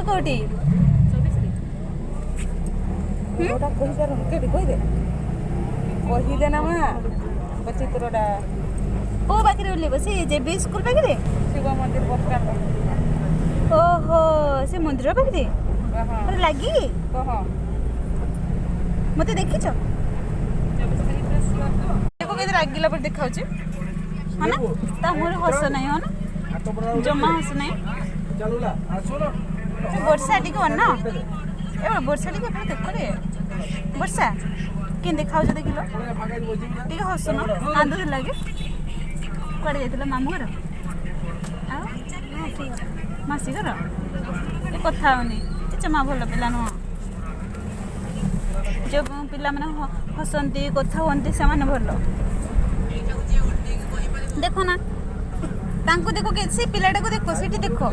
कोठी कहीदे ना माँ चित्रटा ओ पाखे ओल्हेको से जेबी स्कूल पाखे शिव मंदिर बस स्टैंड ओहो से मंदिर पाखे हाँ लगी कह मत देखीच देखो के रागिला पर देखा है ना ता मोर हस नहीं है ना जमा हस नहीं वर्षा टी ना ए वर्षा टी देख रे वर्षा के देखा देख टे हस न कांदू लगे कड़े जाइए मामू घर मासी घर ये कथा होनी जमा भल पिला नुह जो पिला मैंने हसती कथा हमें से भल देखो ना तांको देखो से पिलाटा को देखो सीटी देखो